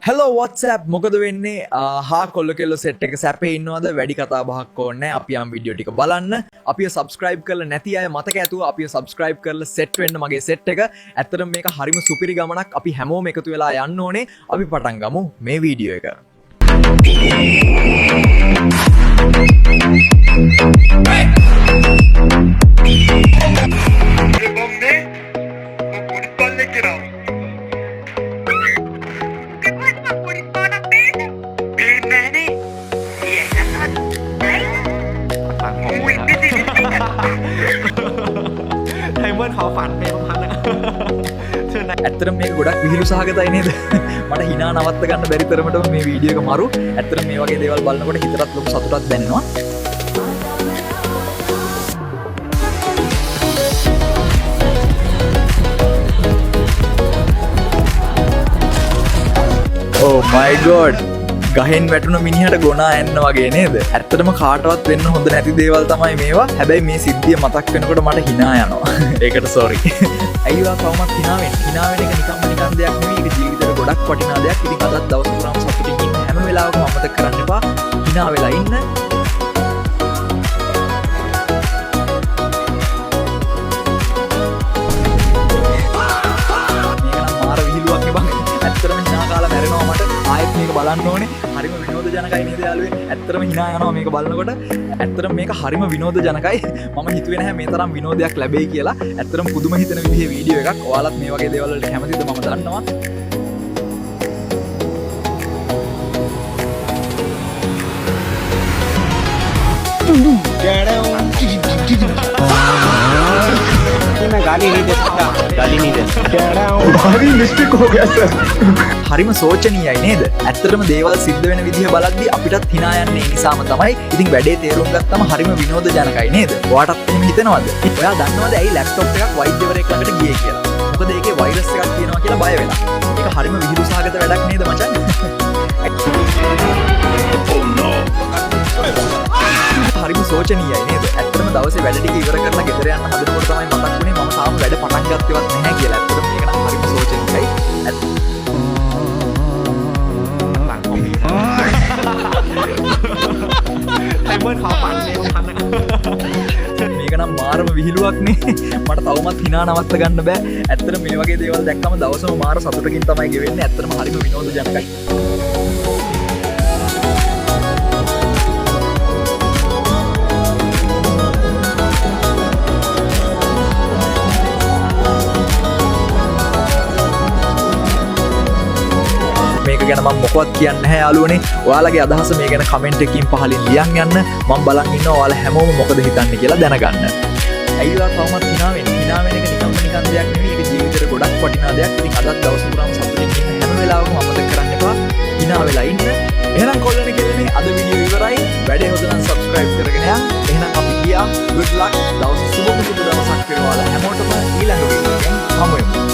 Hello WhatsApp මොකද වෙන්නේ හා කොල්ල කෙල්ල සෙට් එක සැපේ ඉන්නවද වැඩි කතා බහක් ඕනේ අපි යම් වීඩියෝ ටික බලන්න අපිව subscribe කරලා නැති අය මතක ඇතුව අපිව subscribe කරලා set වෙන්න මගේ set එක ඇත්තටම මේක හරිම සුපිරි ගමනක් අපි හැමෝම එකතු වෙලා යන්න ඕනේ අපි පටන් ගමු මේ වීඩියෝ එක ඇත්තට මේක ගොඩක් විහිළු සහගතයි නේද මට hina නවත්ත ගන්න බැරි තරමටම මේ වීඩියෝ එක මරු ඇත්තට මේ වගේ දේවල් බලනකොට හිතටත් ලොකු සතුටක් දැනෙනවා oh my god ගහෙන් වැටුණු මිනිහට ගොනා එන්න වගේ නේද ඇත්තටම කාටවත් වෙන්න හොඳ නැති දේවල් තමයි මේවා හැබැයි මේ සිද්ධිය මතක් වෙනකොට මට hina යනවා ඒකට sorry අයියෝ කවමත් hina වෙන එක නිකන් දෙයක් නෙවෙයි ඒක ජීවිතේට ගොඩක් වටිනා දෙයක් ඉතින් අදත් දවස් පුරාම සතුටින් ඉන්න හැම වෙලාවකම අමතක කරන්න එපා hina වෙලා ඉන්න බලන්න ඕනේ හරිම විනෝදජනකයි නේද යාළුවේ ඇත්තටම hina යනවා මේක බලනකොට ඇත්තටම මේක හරිම විනෝදජනකයි මම හිතුවේ නැහැ මේ තරම් විනෝදයක් ලැබෙයි කියලා ඇත්තටම පුදුම හිතෙන විදිහේ වීඩියෝ එකක් ඔයාලත් මේ වගේ දේවල් වලට කැමතිද මම දන්නවා गाली नहीं दे सकता गाली नहीं दे भारी मिस्टेक हो गया सर හරිම සෝචනීයයි නේද ඇත්තටම දේවල් සිද්ධ වෙන විදිහ බලද්දී අපිටත් hina යන්නේ ඒ නිසාම තමයි ඉතින් වැඩේ තේරුම් ගත්තම හරිම විනෝදජනකයි නේද ඔයාටත් එහෙම හිතෙනවද ඔයා දන්නවද ඇයි ලැප්ටොප් එකක් වෛද්‍යවරයෙක් ළඟට ගියේ කියලා මොකද ඒකේ වෛරස් එකක් තියෙනවා කියලා බය වෙලා ඒක හරිම විහිළු සහගත වැඩක් නේද මචං හරිම සෝචනීයයි නේද ඇත්තටම දවසේ වැඩ ටික ඉවර කරලා ගෙදර යන්න හදනකොට තමයි මතක් වුනේ මම තාම වැඩ පටන් ගත්තේවත් නැහැ කියලා ඇත්තටම මේක නම් හරිම සෝචනීයයි මේක නම් මාරම විහිළුවක් නේ මට තවමත් hina නවත්ත ගන්න බෑ ඇත්තටම මේ වගේ දේවල් දැක්කම දවසම මාර සතුටකින් තමයි ගෙවෙන්නේ ඇත්තටම හරිම විනෝදජනකයි මේක ගැන මම මොකවත් කියන්නේ නැහැ යාළුවනේ. ඔයාලගේ අදහස මේ ගැන කමෙන්ට් එකකින් පහලින් ලියන් යන්න. මම බලන් ඉන්නවා ඔයාලා හැමෝම මොකද හිතන්නේ කියලා දැනගන්න. අයියෝ කවමත් hina වෙන එක නිකන් දෙයක් නෙවෙයි. ඒක ජීවිතේට ගොඩක් වටිනා දෙයක්. ඉතින් අදත් දවස් පුරාම සතුටින් ඉන්න හැම වෙලාවකම අමතක කරන්න එපා. hina වෙලා ඉන්න. එහෙනම් කොල්ලනේ කෙල්ලනේ අද වීඩියෝ ඉවරයි. වැඩේ හොඳ නම් subscribe කරගෙන යන්න. එහෙනම් අපි ගියා. good luck. දවස් සුබ දවසක් වේවා. හැමෝටම ඊළඟ වීඩියෝ එකෙන් හමු වෙමු.